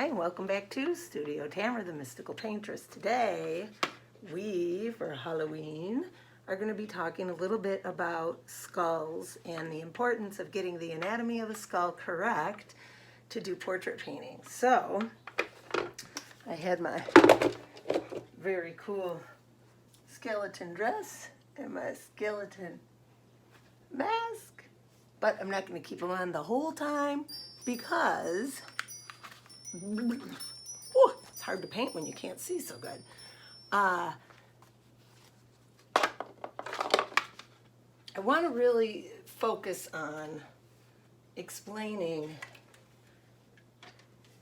Hi, and welcome back to Studio Tamera, the mystical paintress. Today, we, for Halloween, are going to be talking a little bit about skulls and the importance of getting the anatomy of a skull correct to do portrait painting. So, I had my very cool skeleton dress and my skeleton mask, but I'm not going to keep them on the whole time because it's hard to paint when you can't see so good. I want to really focus on explaining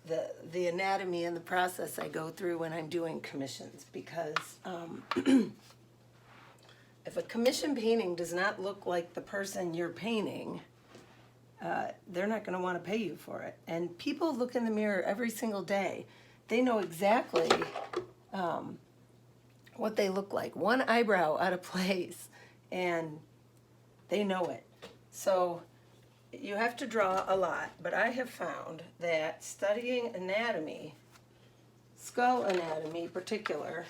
the anatomy and the process I go through when I'm doing commissions, because if a commission painting does not look like the person you're painting, they're not going to want to pay you for it. And people look in the mirror every single day. They know exactly what they look like. One eyebrow out of place, and they know it. So you have to draw a lot, but I have found that studying anatomy, skull anatomy in particular,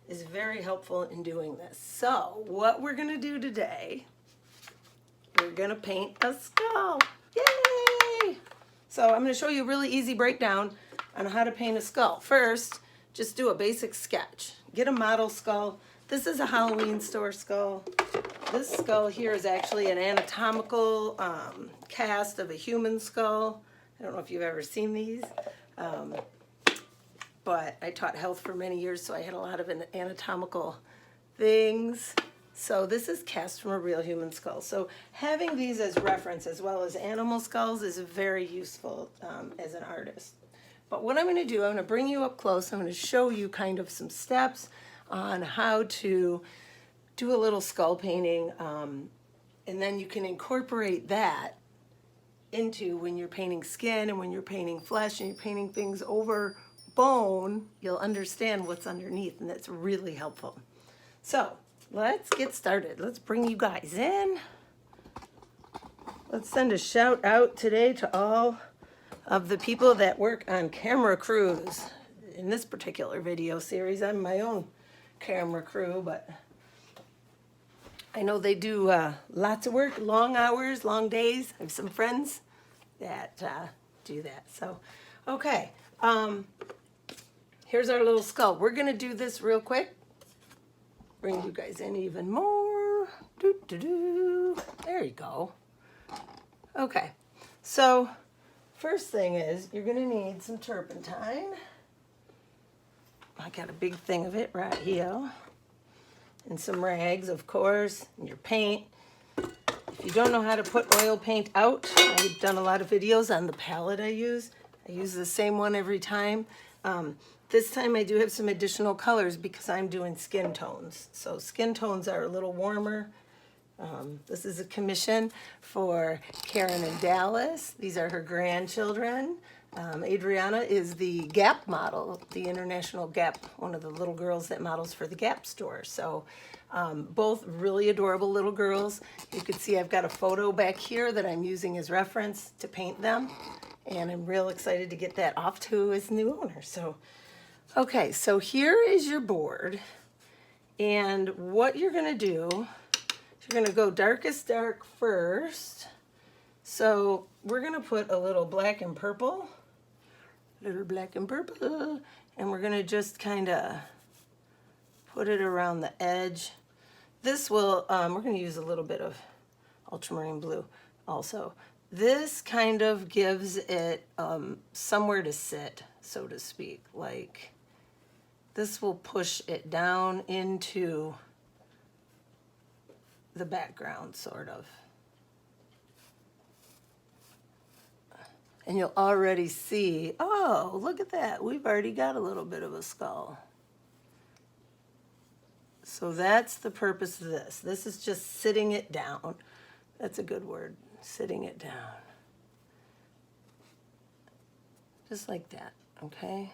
is very helpful in doing this. So what we're going to do today, we're going to paint a skull. Yay! So I'm going to show you a really easy breakdown on how to paint a skull. First, just do a basic sketch. Get a model skull. This is a Halloween store skull. This skull here is actually an anatomical cast of a human skull. I don't know if you've ever seen these, but I taught health for many years, so I had a lot of anatomical things. So this is cast from a real human skull. So having these as reference as well as animal skulls is very useful as an artist. But what I'm going to do, I'm going to bring you up close. I'm going to show you kind of some steps on how to do a little skull painting, and then you can incorporate that into when you're painting skin and when you're painting flesh and you're painting things over bone. You'll understand what's underneath, and that's really helpful. So let's get started. Let's bring you guys in. Let's send a shout out today to all of the people that work on camera crews. In this particular video series, I'm my own camera crew, but I know they do lots of work, long hours, long days. I have some friends that do that. So, okay, here's our little skull. We're gonna do this real quick. Bring you guys in even more. There you go. Okay, so first thing is you're gonna need some turpentine. I got a big thing of it right here. And some rags, of course, and your paint. If you don't know how to put oil paint out, I've done a lot of videos on the palette I use. I use the same one every time. This time I do have some additional colors because I'm doing skin tones. So skin tones are a little warmer. This is a commission for Karen and Dallas. These are her grandchildren. Adriana is the Gap model, the International Gap, one of the little girls that models for the Gap store. So both really adorable little girls. You can see I've got a photo back here that I'm using as reference to paint them. And I'm real excited to get that off to his new owner. So, okay, so here is your board. And what you're going to do, you're going to go darkest dark first. So we're going to put a little black and purple. Little black and purple, and we're gonna just kind of put it around the edge. This will, we're gonna use a little bit of ultramarine blue also. This kind of gives it somewhere to sit, so to speak. Like, this will push it down into the background, sort of. And you'll already see, oh, look at that. We've already got a little bit of a skull. So that's the purpose of this. This is just sitting it down. That's a good word, sitting it down. Just like that, okay?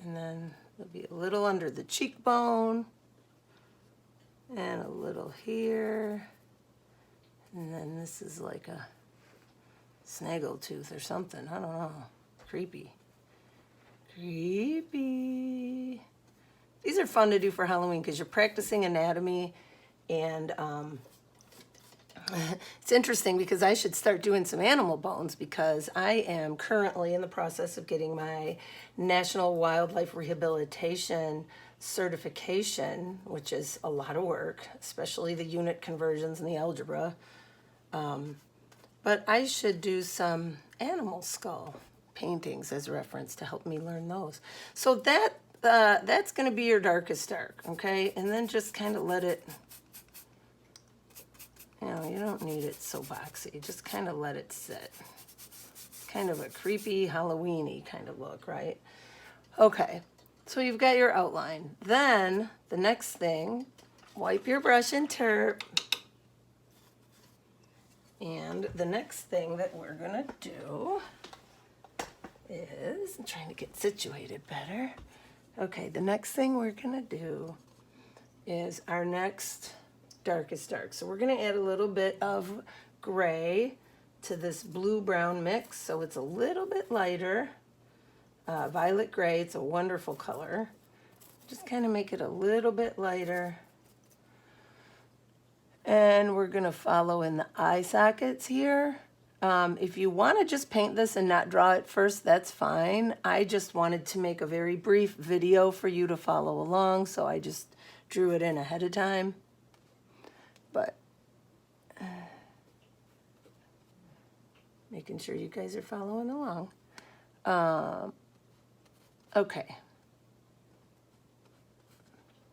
And then there'll be a little under the cheekbone, and a little here. And then this is like a snaggletooth or something. I don't know. Creepy. Creepy. These are fun to do for Halloween because you're practicing anatomy, and it's interesting because I should start doing some animal bones because I am currently in the process of getting my National Wildlife Rehabilitation certification, which is a lot of work, especially the unit conversions and the algebra. But I should do some animal skull paintings as reference to help me learn those. So that's going to be your darkest dark, okay? And then just kind of let it, you don't need it so boxy. Just kind of let it sit. Kind of a creepy Halloween-y kind of look, right? Okay, so you've got your outline. Then the next thing, wipe your brush and terp. And the next thing that we're gonna do is, I'm trying to get situated better. Okay, the next thing we're gonna do is our next darkest dark. So we're gonna add a little bit of gray to this blue-brown mix, so it's a little bit lighter. Violet gray, it's a wonderful color. Just kind of make it a little bit lighter. And we're going to follow in the eye sockets here. If you want to just paint this and not draw it first, that's fine. I just wanted to make a very brief video for you to follow along, so I just drew it in ahead of time. But making sure you guys are following along. Okay.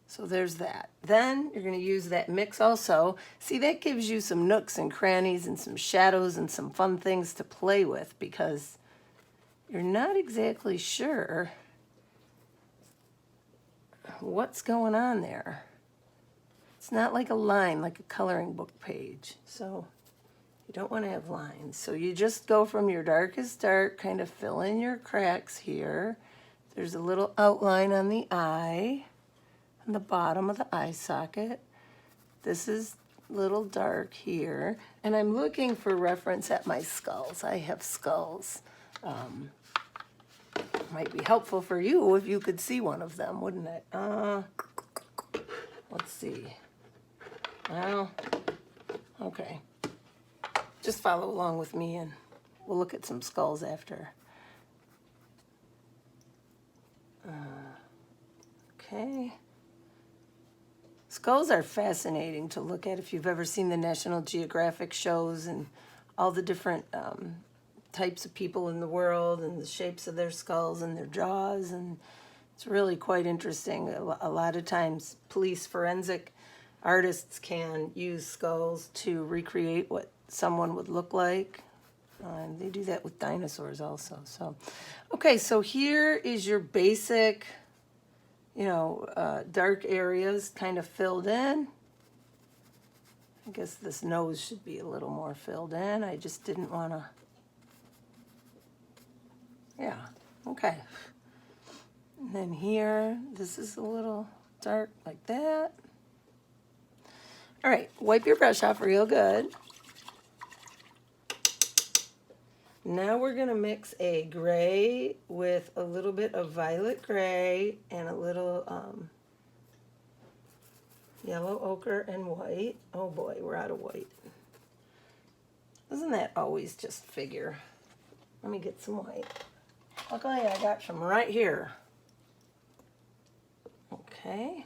So there's that. Then you're going to use that mix also. See, that gives you some nooks and crannies and some shadows and some fun things to play with because you're not exactly sure what's going on there. It's not like a line, like a coloring book page. So you don't want to have lines. So you just go from your darkest dark, kind of fill in your cracks here. There's a little outline on the eye. The bottom of the eye socket. This is a little dark here, and I'm looking for reference at my skulls. I have skulls. Might be helpful for you if you could see one of them, wouldn't it? Let's see. Well, okay. Just follow along with me and we'll look at some skulls after. Okay. Skulls are fascinating to look at if you've ever seen the National Geographic shows and all the different types of people in the world and the shapes of their skulls and their jaws, and it's really quite interesting. A lot of times police forensic artists can use skulls to recreate what someone would look like. And they do that with dinosaurs also. So, okay, so here is your basic, dark areas kind of filled in. I guess this nose should be a little more filled in. I just didn't want to. Yeah, okay. And then here, this is a little dark like that. All right, wipe your brush off real good. Now we're going to mix a gray with a little bit of violet gray and a little yellow ochre and white. Oh boy, we're out of white. Doesn't that always just figure? Let me get some white. Luckily, I got some right here. Okay.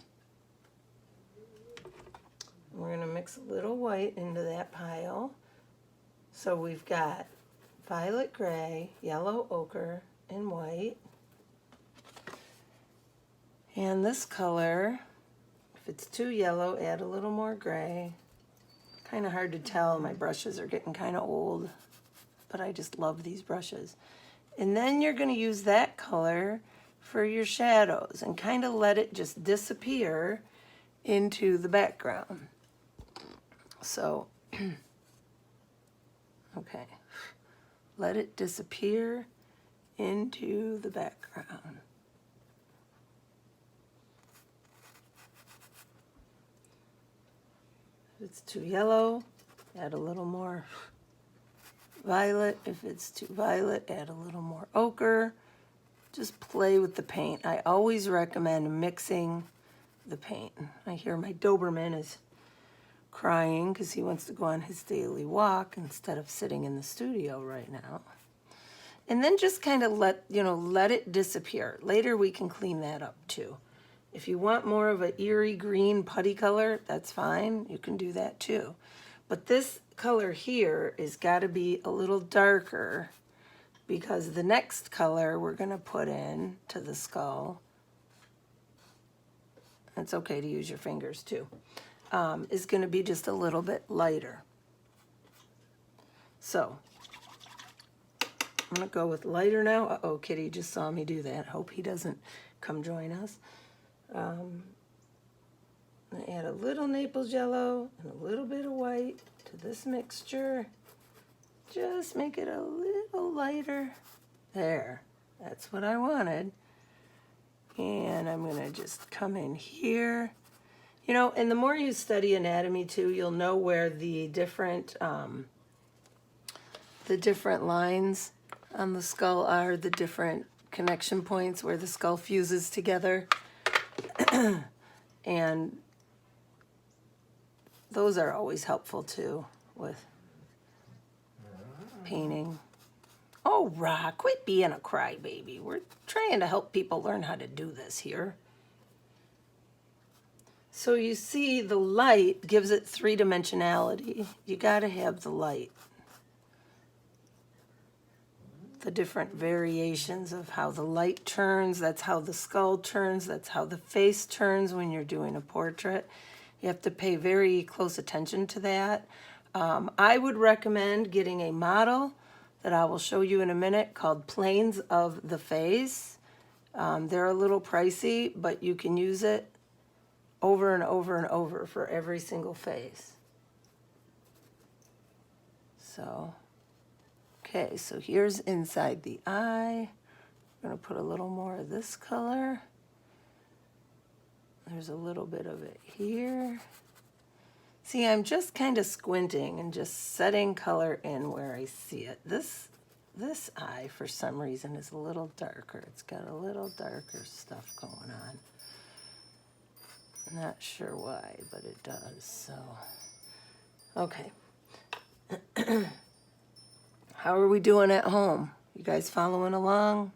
We're going to mix a little white into that pile. So we've got violet gray, yellow ochre, and white. And this color, if it's too yellow, add a little more gray. Kind of hard to tell. My brushes are getting kind of old, but I just love these brushes. And then you're going to use that color for your shadows and kind of let it just disappear into the background. So, okay. Let it disappear into the background. If it's too yellow, add a little more violet. If it's too violet, add a little more ochre. Just play with the paint. I always recommend mixing the paint. I hear my Doberman is crying because he wants to go on his daily walk instead of sitting in the studio right now. And then just kind of let it disappear. Later we can clean that up too. If you want more of an eerie green putty color, that's fine. You can do that too. But this color here is got to be a little darker because the next color we're going to put in to the skull, it's okay to use your fingers too, is going to be just a little bit lighter. So I'm going to go with lighter now. Uh-oh, Kitty just saw me do that. Hope he doesn't come join us. I'm going to add a little Naples yellow and a little bit of white to this mixture. Just make it a little lighter. There, that's what I wanted. And I'm going to just come in here. You know, and the more you study anatomy too, you'll know where the different lines on the skull are, the different connection points where the skull fuses together. And those are always helpful too with painting. Oh, Rock, quit being a crybaby. We're trying to help people learn how to do this here. So you see the light gives it three-dimensionality. You got to have the light. The different variations of how the light turns, that's how the skull turns, that's how the face turns when you're doing a portrait. You have to pay very close attention to that. I would recommend getting a model that I will show you in a minute called Planes of the Face. They're a little pricey, but you can use it over and over and over for every single face. So, okay, so here's inside the eye. I'm going to put a little more of this color. There's a little bit of it here. See, I'm just kind of squinting and just setting color in where I see it. This eye, for some reason, is a little darker. It's got a little darker stuff going on. Not sure why, but it does, so. Okay. How are we doing at home? You guys following along?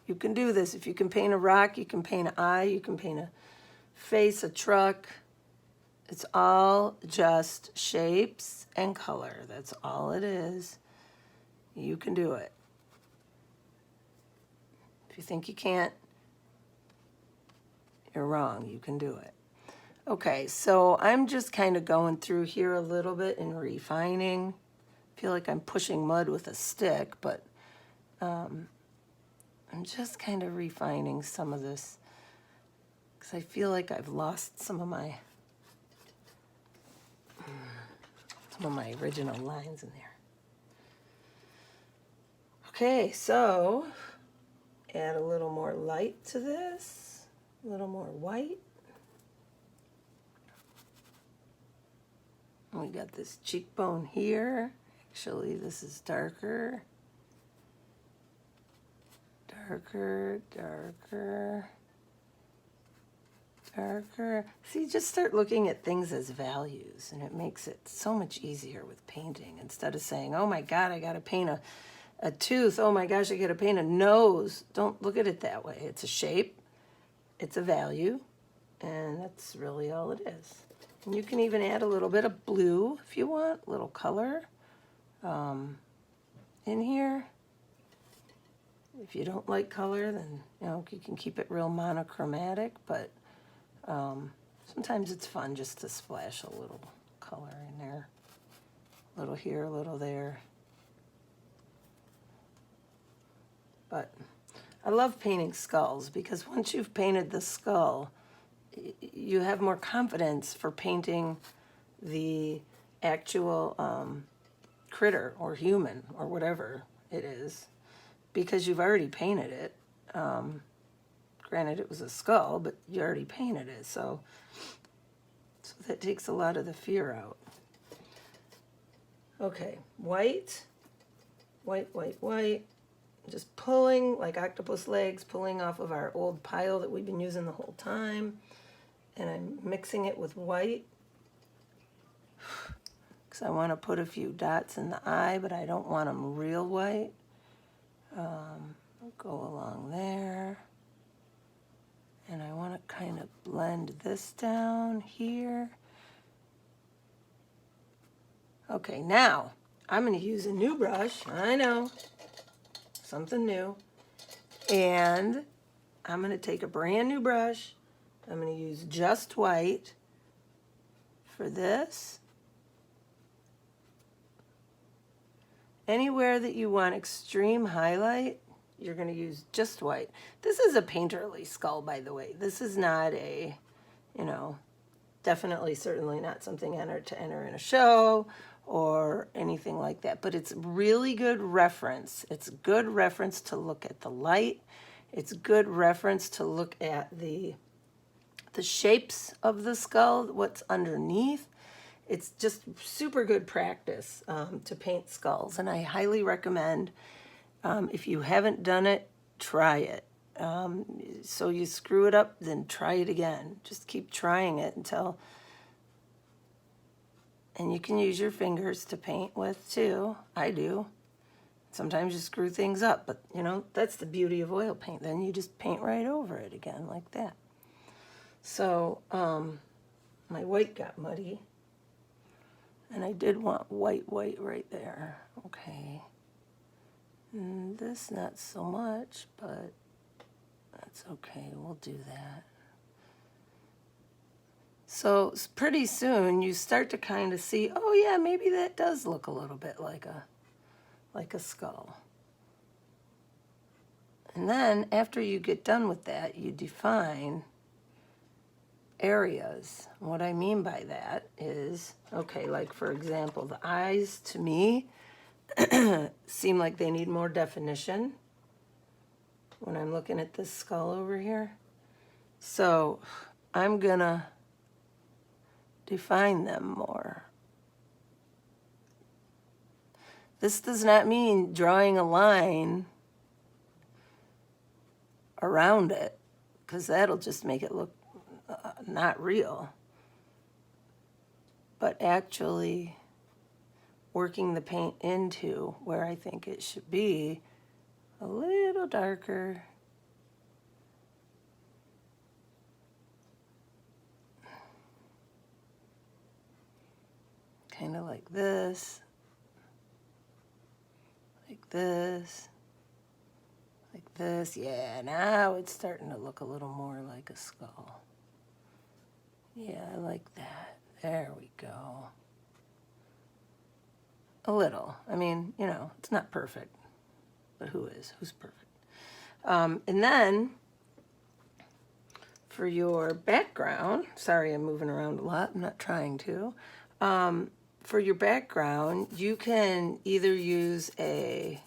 You can do this. If you can paint a rock, you can paint an eye, you can paint a face, a truck. It's all just shapes and color. That's all it is. You can do it. If you think you can't, you're wrong. You can do it. Okay, so I'm just kind of going through here a little bit and refining. I feel like I'm pushing mud with a stick, but I'm just kind of refining some of this because I feel like I've lost some of my original lines in there. Okay, so add a little more light to this, a little more white. We got this cheekbone here. Actually, this is darker. Darker, darker, darker. See, just start looking at things as values, and it makes it so much easier with painting. Instead of saying, oh my God, I got to paint a tooth. Oh my gosh, I got to paint a nose. Don't look at it that way. It's a shape. It's a value. And that's really all it is. And you can even add a little bit of blue if you want, a little color in here. If you don't like color, then you can keep it real monochromatic, but sometimes it's fun just to splash a little color in there. A little here, a little there. But I love painting skulls because once you've painted the skull, you have more confidence for painting the actual critter or human or whatever it is because you've already painted it. Granted, it was a skull, but you already painted it, so that takes a lot of the fear out. Okay, white, white, white, white. Just pulling like octopus legs, pulling off of our old pile that we've been using the whole time. And I'm mixing it with white because I want to put a few dots in the eye, but I don't want them real white. I'll go along there. And I want to kind of blend this down here. Okay, now I'm going to use a new brush. I know, something new. And I'm going to take a brand new brush. I'm going to use just white for this. Anywhere that you want extreme highlight, you're going to use just white. This is a painterly skull, by the way. This is not a, you know, definitely, certainly not something to enter in a show or anything like that. But it's really good reference. It's good reference to look at the light. It's good reference to look at the shapes of the skull, what's underneath. It's just super good practice to paint skulls, and I highly recommend, if you haven't done it, try it. So you screw it up, then try it again. Just keep trying it until, and you can use your fingers to paint with too. I do. Sometimes you screw things up, but you know, that's the beauty of oil paint. Then you just paint right over it again like that. So my white got muddy. And I did want white right there. Okay. And this not so much, but that's okay. We'll do that. So pretty soon you start to kind of see, oh yeah, maybe that does look a little bit like a skull. And then after you get done with that, you define areas. What I mean by that is, okay, like for example, the eyes to me seem like they need more definition when I'm looking at this skull over here. So I'm gonna define them more. This does not mean drawing a line around it, because that'll just make it look not real, but actually working the paint into where I think it should be a little darker. Kind of like this, like this, like this. Yeah, now it's starting to look a little more like a skull. Yeah, I like that. There we go. A little. I mean, you know, it's not perfect, but who is? Who's perfect? And then for your background, sorry, I'm moving around a lot. I'm not trying to. For your background, you can either use a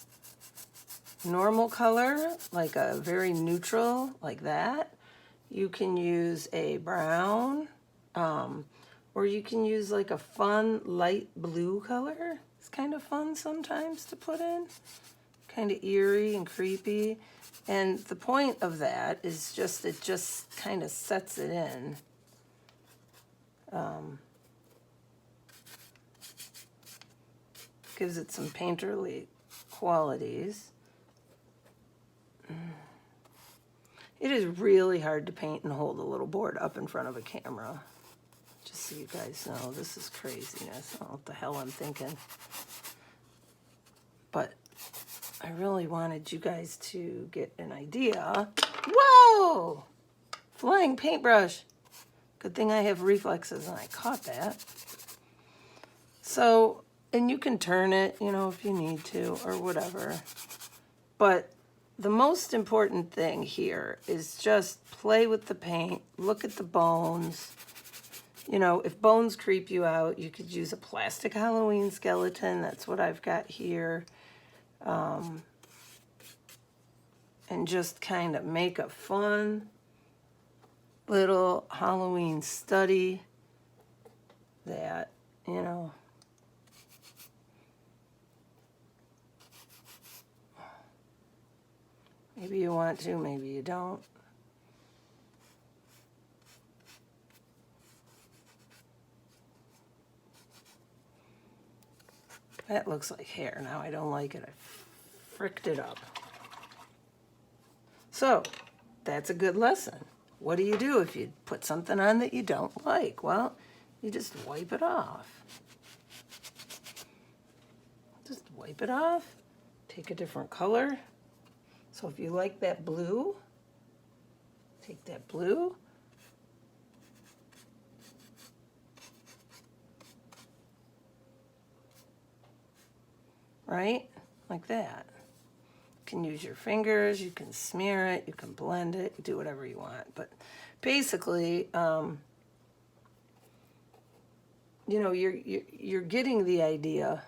normal color, like a very neutral, like that. You can use a brown, or you can use like a fun light blue color. It's kind of fun sometimes to put in, kind of eerie and creepy. And the point of that is just, it just kind of sets it in. Gives it some painterly qualities. It is really hard to paint and hold a little board up in front of a camera. Just so you guys know, this is craziness. I don't know what the hell I'm thinking. But I really wanted you guys to get an idea. Whoa! Flying paintbrush. Good thing I have reflexes and I caught that. So, and you can turn it, you know, if you need to or whatever. But the most important thing here is just play with the paint, look at the bones. You know, if bones creep you out, you could use a plastic Halloween skeleton. That's what I've got here. And just kind of make a fun little Halloween study that, you know, Maybe you want to, maybe you don't. That looks like hair. Now I don't like it. I fricked it up. So that's a good lesson. What do you do if you put something on that you don't like? Well, you just wipe it off. Just wipe it off. Take a different color. So if you like that blue, take that blue. Right? Like that. You can use your fingers, you can smear it, you can blend it, you do whatever you want. But basically, you know, you're getting the idea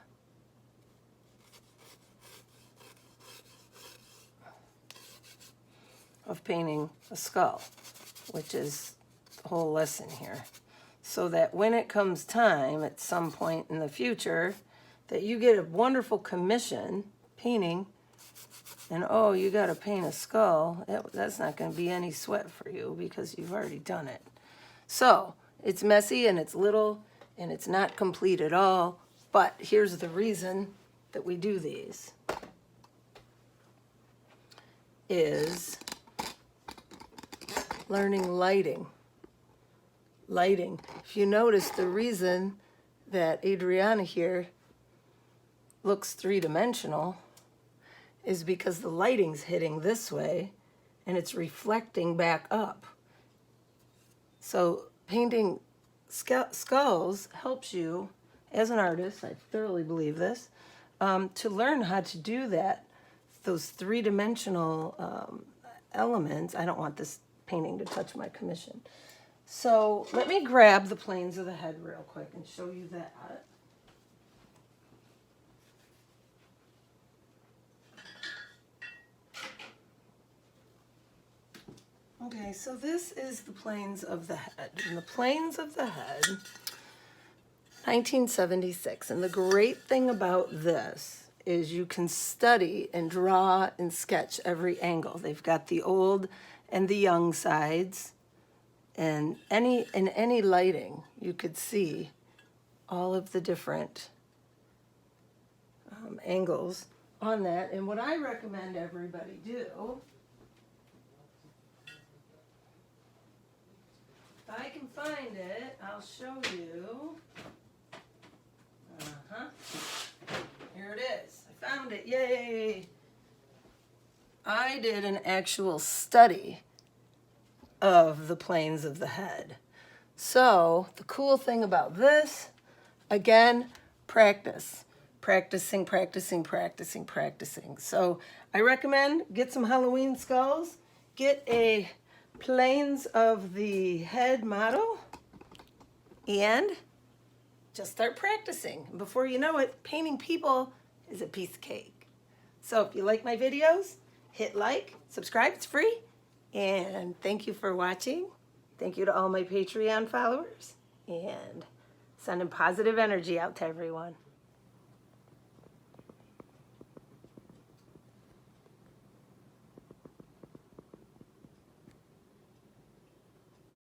of painting a skull, which is the whole lesson here. So that when it comes time at some point in the future that you get a wonderful commission painting and oh, you got to paint a skull, that's not going to be any sweat for you because you've already done it. So it's messy and it's little and it's not complete at all, but here's the reason that we do these is learning lighting. Lighting. If you notice, the reason that Adriana here looks three-dimensional is because the lighting's hitting this way and it's reflecting back up. So painting skulls helps you, as an artist, I thoroughly believe this, to learn how to do that, those three-dimensional elements. I don't want this painting to touch my commission. So let me grab the planes of the head real quick and show you that. Okay, so this is the planes of the head. And the planes of the head, 1976. And the great thing about this is you can study and draw and sketch every angle. They've got the old and the young sides. And in any lighting, you could see all of the different angles on that. And what I recommend everybody do, if I can find it, I'll show you. Here it is. I found it. Yay! I did an actual study of the planes of the head. So the cool thing about this, again, practice. Practicing, practicing, practicing, practicing. So I recommend get some Halloween skulls, get a planes of the head model, and just start practicing. Before you know it, painting people is a piece of cake. So if you like my videos, hit like, subscribe, it's free. And thank you for watching. Thank you to all my Patreon followers. And sending positive energy out to everyone.